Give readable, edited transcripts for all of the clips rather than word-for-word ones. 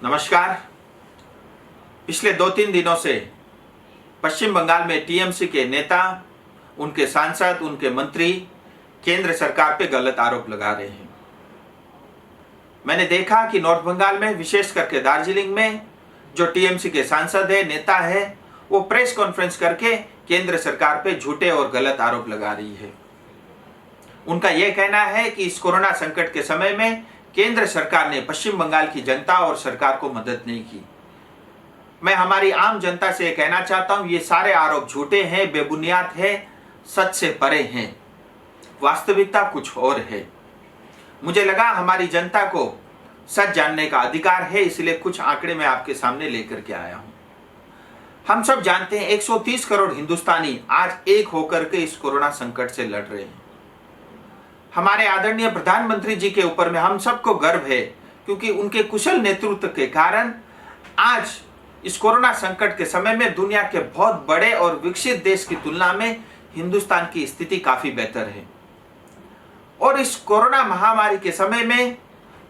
नमस्कार। पिछले 2-3 दिनों से पश्चिम बंगाल में टीएमसी के नेता, उनके सांसद, उनके मंत्री केंद्र सरकार पे गलत आरोप लगा रहे हैं। मैंने देखा कि नॉर्थ बंगाल में, विशेष करके दार्जिलिंग में, जो टीएमसी के सांसद है, नेता है, वो प्रेस कॉन्फ्रेंस करके केंद्र सरकार पे झूठे और गलत आरोप लगा रही है। उनका यह कहना है कि इस कोरोना संकट के समय में केंद्र सरकार ने पश्चिम बंगाल की जनता और सरकार को मदद नहीं की। मैं हमारी आम जनता से कहना चाहता हूं, ये सारे आरोप झूठे हैं, बेबुनियाद है, सच से परे हैं। वास्तविकता कुछ और है। मुझे लगा हमारी जनता को सच जानने का अधिकार है, इसलिए कुछ आंकड़े मैं आपके सामने लेकर के आया हूं। हम सब जानते हैं 130 करोड़ हिंदुस्तानी आज एक होकर के इस कोरोना संकट से लड़ रहे हैं। हमारे आदरणीय प्रधानमंत्री जी के ऊपर में हम सबको गर्व है, क्योंकि उनके कुशल नेतृत्व के कारण आज इस कोरोना संकट के समय में दुनिया के बहुत बड़े और विकसित देश की तुलना में हिंदुस्तान की स्थिति काफी बेहतर है। और इस कोरोना महामारी के समय में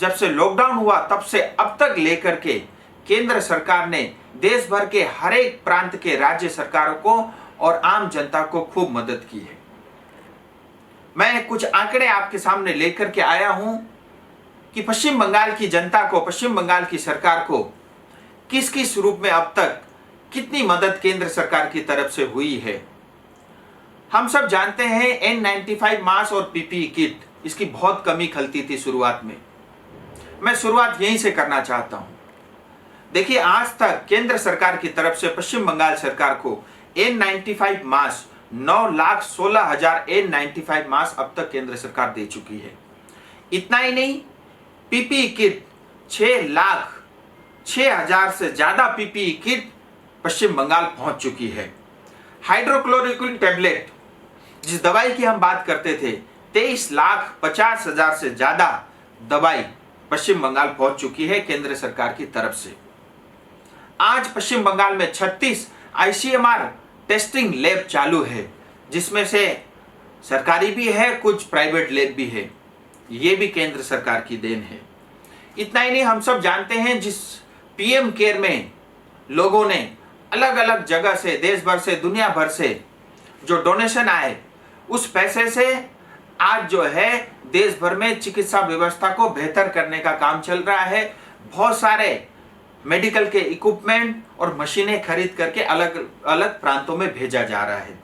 जब से लॉकडाउन हुआ तब से अब तक लेकर के केंद्र सरकार ने देश भर के हर एक प्रांत के राज्य सरकारों को और आम जनता को खूब मदद की है। मैं कुछ आंकड़े आपके सामने लेकर के आया हूं कि पश्चिम बंगाल की जनता को, पश्चिम बंगाल की सरकार को किस किस रूप में अब तक कितनी मदद केंद्र सरकार की तरफ से हुई है। हम सब जानते हैं N95 मास्क और पीपीई किट, इसकी बहुत कमी खलती थी शुरुआत में। मैं शुरुआत यहीं से करना चाहता हूं। देखिए, आज तक केंद्र सरकार की तरफ से पश्चिम बंगाल सरकार को N95 मास्क 9,16,000 N95 मास्क अब तक केंद्र सरकार दे चुकी है। इतना ही नहीं, पीपीई किट 6,06,000 से ज्यादा पीपीई किट पश्चिम बंगाल पहुंच चुकी है। हाइड्रोक्लोरोक्विन टैबलेट, जिस दवाई की हम बात करते थे, 23,50,000 से ज्यादा दवाई पश्चिम बंगाल पहुंच चुकी है केंद्र सरकार की तरफ से। आज पश्चिम बंगाल में 36 ICMR टेस्टिंग लैब चालू है, जिसमें से सरकारी भी है, कुछ प्राइवेट लैब भी है। ये भी केंद्र सरकार की देन है। इतना ही नहीं, हम सब जानते हैं जिस पीएम केयर में लोगों ने अलग अलग जगह से, देश भर से, दुनिया भर से जो डोनेशन आए, उस पैसे से आज जो है देश भर में चिकित्सा व्यवस्था को बेहतर करने का काम चल रहा है। बहुत सारे मेडिकल के इक्विपमेंट और मशीनें खरीद करके अलग अलग प्रांतों में भेजा जा रहा है।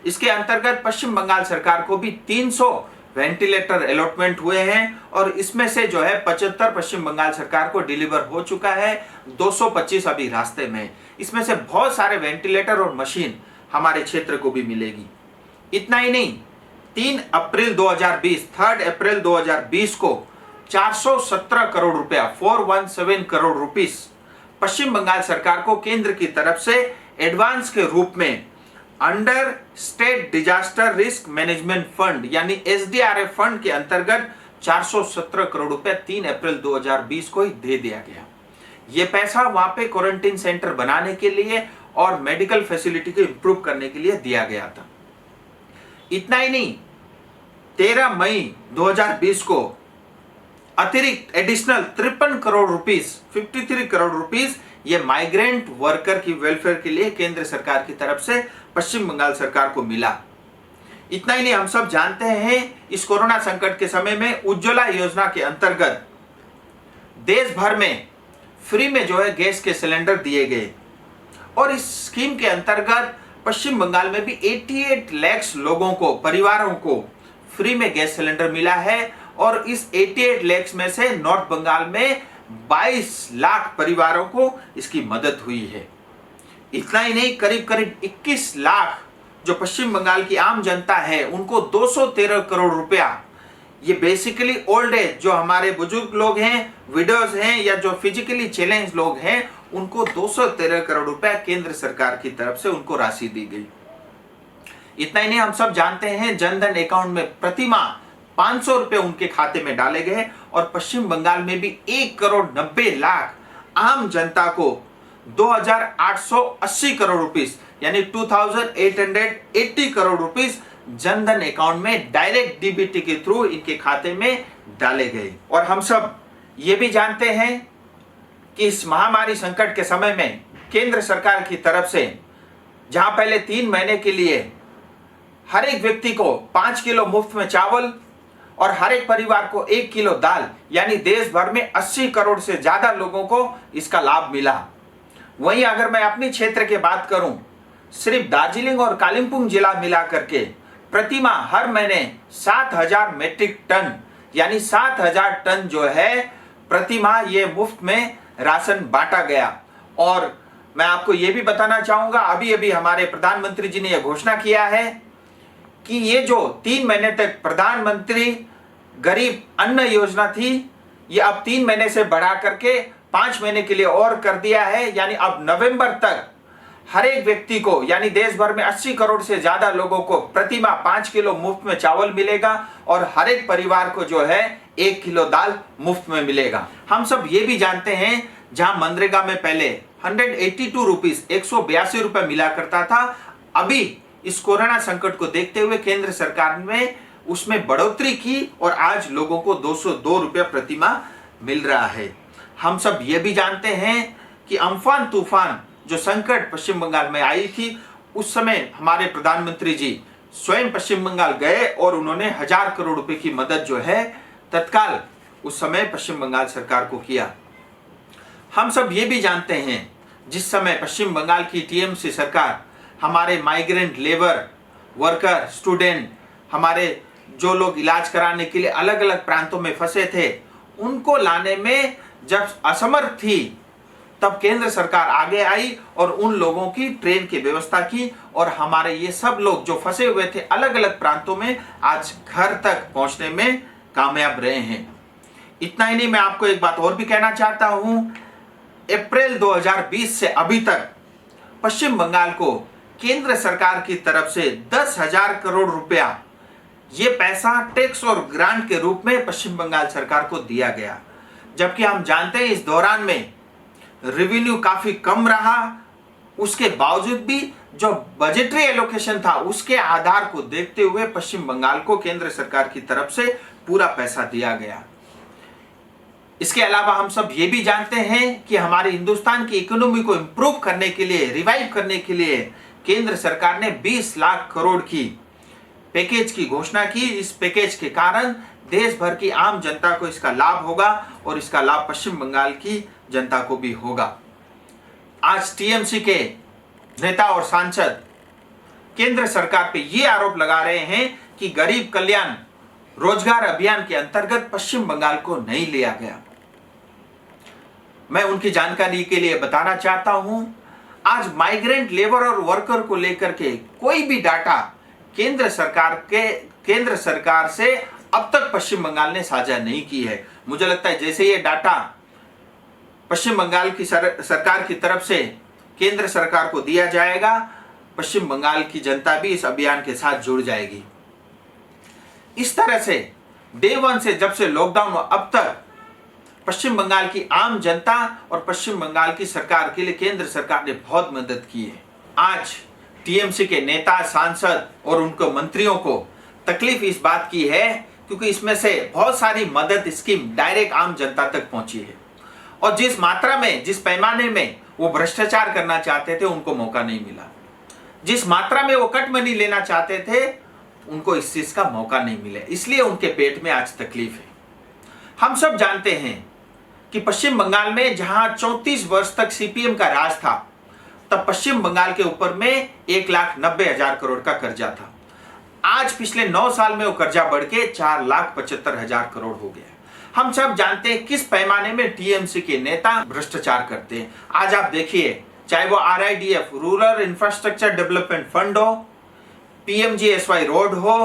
इसके अंतर्गत पश्चिम बंगाल सरकार को भी 300 वेंटिलेटर अलॉटमेंट हुए हैं और इसमें से जो है 75 पश्चिम बंगाल सरकार को डिलीवर हो चुका है, 225 अभी रास्ते में। इसमें से बहुत सारे वेंटिलेटर और मशीन हमारे क्षेत्र को भी मिलेगी। इतना ही नहीं, 3 अप्रैल 2020 को 417 करोड़ रुपया, 417 करोड़ रुपीस पश्चिम बंगाल सरकार को केंद्र की तरफ से एडवांस के रूप में under state disaster risk management fund यानी SDRF फंड के अंतर्गत 417 करोड़ रुपए 3 अप्रैल 2020 को ही दे दिया गया। यह पैसा वहां पे क्वारंटीन सेंटर बनाने के लिए और मेडिकल फैसिलिटी को इंप्रूव करने के लिए दिया गया था। इतना ही नहीं, 13 मई 2020 को अतिरिक्त additional 53 crore rupees, 53 crore rupees ये माइग्रेंट वर्कर की वेलफेयर के लिए केंद्र सरकार की तरफ से पश्चिम बंगाल सरकार को मिला। इतना ही नहीं, हम सब जानते हैं इस कोरोना संकट के समय में उज्ज्वला योजना के अंतर्गत देश भर में फ्री में जो है गैस के सिलेंडर दिए गए और इस स्कीम के अंतर्गत पश्चिम बंगाल में भी 88 लाख लोगों को, परिवारों को फ्री में गैस सिलेंडर मिला है और इस 88 लाख में से नॉर्थ बंगाल में 22 लाख परिवारों को इसकी मदद हुई है। इतना ही नहीं, करीब करीब 21 लाख जो पश्चिम बंगाल की आम जनता है उनको 213 करोड़ रुपया, ये बेसिकली ओल्ड एज जो हमारे बुजुर्ग लोग हैं, विडोज हैं या जो फिजिकली चैलेंज लोग हैं, उनको 213 करोड़ रुपया केंद्र सरकार की तरफ से उनको राशि दी गई। इतना ही नहीं, हम सब जानते हैं जनधन अकाउंट में प्रतिमाह 500 रुपए उनके खाते में डाले गए और पश्चिम बंगाल में भी 1 करोड़ 90 लाख आम जनता को 2,880 करोड़ रुपीस यानी 2,880 करोड़ रुपीस जनधन अकाउंट में डायरेक्ट डीबीटी के थ्रू इनके खाते में डाले गए। और हम सब ये भी जानते हैं कि इस महामारी संकट के समय में केंद्र सरकार की तरफ से जहां पहले 3 महीने के लिए हर एक व्यक्ति को 5 किलो मुफ्त में चावल और हर एक परिवार को 1 किलो दाल, यानी देश भर में 80 करोड़ से ज्यादा लोगों को इसका लाभ मिला। वहीं अगर मैं अपनी क्षेत्र की बात करूं, सिर्फ दार्जिलिंग और कालिम्पोंग जिला मिला करके प्रति माह हर महीने 7000 मेट्रिक टन यानी 7000 टन जो है प्रति माह ये मुफ्त में राशन बांटा गया। और मैं आपको ये भी बताना चाहूंगा, अभी अभी हमारे प्रधानमंत्री जी ने यह घोषणा किया है कि ये जो 3 महीने तक प्रधानमंत्री गरीब अन्न योजना थी, ये अब 3 महीने से बढ़ा करके 5 महीने के लिए और कर दिया है। यानी अब नवंबर तक हर एक व्यक्ति को, यानी देश भर में 80 करोड़ से ज्यादा लोगों को प्रति माह 5 किलो मुफ्त में चावल मिलेगा और हर एक परिवार को जो है 1 किलो दाल मुफ्त में मिलेगा। हम सब ये भी जानते हैं, जहां मनरेगा में पहले 182 रुपीज 182 रुपए मिला करता था, अभी इस कोरोना संकट को देखते हुए केंद्र सरकार ने उसमें बढ़ोतरी की और आज लोगों को 202 रुपये प्रति माह मिल रहा है। हम सब ये भी जानते हैं कि अम्फान तूफान जो संकट पश्चिम बंगाल में आई थी, उस समय हमारे प्रधानमंत्री जी स्वयं पश्चिम बंगाल गए और उन्होंने 1000 करोड़ रुपए की मदद जो है तत्काल उस समय पश्चिम बंगाल सरकार को किया। हम सब ये भी जानते हैं, जिस समय पश्चिम बंगाल की टीएमसी सरकार हमारे माइग्रेंट लेबर वर्कर स्टूडेंट, हमारे जो लोग इलाज कराने के लिए अलग अलग प्रांतों में फंसे थे, उनको लाने में जब असमर्थ थी, तब केंद्र सरकार आगे आई और उन लोगों की ट्रेन की व्यवस्था की और हमारे ये सब लोग जो फंसे हुए थे अलग अलग प्रांतों में, आज घर तक पहुंचने में कामयाब रहे हैं। इतना ही नहीं, मैं आपको एक बात और भी कहना चाहता हूं। अप्रैल 2020 से अभी तक पश्चिम बंगाल को केंद्र सरकार की तरफ से 10,000 करोड़ रुपया ये पैसा टैक्स और ग्रांट के रूप में पश्चिम बंगाल सरकार को दिया गया। जबकि हम जानते हैं इस दौरान में रेवेन्यू काफी कम रहा, उसके बावजूद भी जो बजटरी एलोकेशन था उसके आधार को देखते हुए पश्चिम बंगाल को केंद्र सरकार की तरफ से पूरा पैसा दिया गया। इसके अलावा हम सब ये भी जानते हैं कि हमारे हिंदुस्तान की इकोनॉमी को इंप्रूव करने के लिए, रिवाइव करने के लिए केंद्र सरकार ने 20 लाख करोड़ की पैकेज की घोषणा की। इस पैकेज के कारण देश भर की आम जनता को इसका लाभ होगा और इसका लाभ पश्चिम बंगाल की जनता को भी होगा। आज टीएमसी के नेता और सांसद केंद्र सरकार पे ये आरोप लगा रहे हैं कि गरीब कल्याण रोजगार अभियान के अंतर्गत पश्चिम बंगाल को नहीं लिया गया। मैं उनकी जानकारी के लिए बताना चाहता हूं, आज माइग्रेंट लेबर और वर्कर को लेकर के कोई भी डाटा केंद्र सरकार से अब तक पश्चिम बंगाल ने साझा नहीं की है। मुझे लगता है जैसे ये डाटा पश्चिम बंगाल की सरकार की तरफ से केंद्र सरकार को दिया जाएगा, पश्चिम बंगाल की जनता भी इस अभियान के साथ जुड़ जाएगी। इस तरह से डे 1 से जब से लॉकडाउन हुआ अब तक पश्चिम बंगाल की आम जनता और पश्चिम बंगाल की सरकार के लिए केंद्र सरकार ने बहुत मदद की है। आज टीएमसी के नेता, सांसद और उनको मंत्रियों को तकलीफ इस बात की है क्योंकि इसमें से बहुत सारी मदद स्कीम डायरेक्ट आम जनता तक पहुंची है और जिस मात्रा में, जिस पैमाने में वो भ्रष्टाचार करना चाहते थे उनको मौका नहीं मिला। जिस मात्रा में वो कट मनी लेना चाहते थे उनको इस चीज का मौका नहीं मिला, इसलिए उनके पेट में आज तकलीफ है। हम सब जानते हैं कि पश्चिम बंगाल में जहां 34 वर्ष तक सीपीएम का राज था, तब पश्चिम बंगाल के ऊपर में 1,90,000 करोड़ का कर्जा था। आज पिछले 9 साल में वो कर्जा बढ़ के 4,75,000 करोड़ हो गया। हम सब जानते हैं किस पैमाने में टीएमसी के नेता भ्रष्टाचार करते हैं। आज आप देखिए, चाहे वो RIDF rural infrastructure development fund हो, PMGSY रोड हो,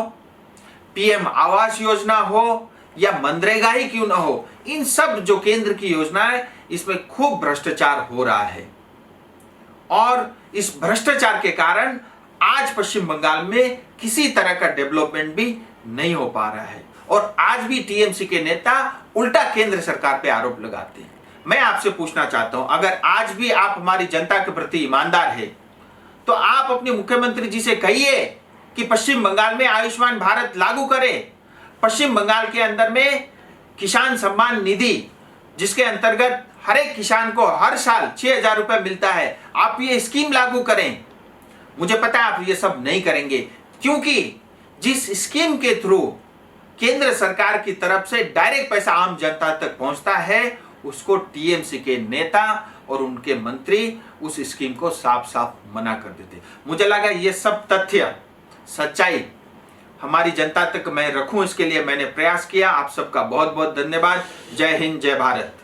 PM आवास योजना हो या मनरेगा ही क्यों ना हो, इन सब जो केंद्र की योजना है इसमें खूब भ्रष्टाचार हो रहा है और इस भ्रष्टाचार के कारण आज पश्चिम बंगाल में किसी तरह का डेवलपमेंट भी नहीं हो पा रहा है और आज भी टीएमसी के नेता उल्टा केंद्र सरकार पे आरोप लगाते हैं। मैं आपसे पूछना चाहता हूं, अगर आज भी आप हमारी जनता के प्रति ईमानदार है तो आप अपने मुख्यमंत्री जी से कहिए कि पश्चिम बंगाल में आयुष्मान भारत लागू करें। पश्चिम बंगाल के अंदर में किसान सम्मान निधि, जिसके अंतर्गत हर एक किसान को हर साल 6,000 रुपए मिलता है, आप ये स्कीम लागू करें। मुझे पता है आप ये सब नहीं करेंगे, क्योंकि जिस स्कीम के थ्रू केंद्र सरकार की तरफ से डायरेक्ट पैसा आम जनता तक पहुंचता है, उसको टीएमसी के नेता और उनके मंत्री उस स्कीम को साफ साफ मना कर देते। मुझे लगा ये सब तथ्य, सच्चाई हमारी जनता तक मैं रखूं, इसके लिए मैंने प्रयास किया। आप सबका बहुत बहुत धन्यवाद। जय हिंद, जय भारत।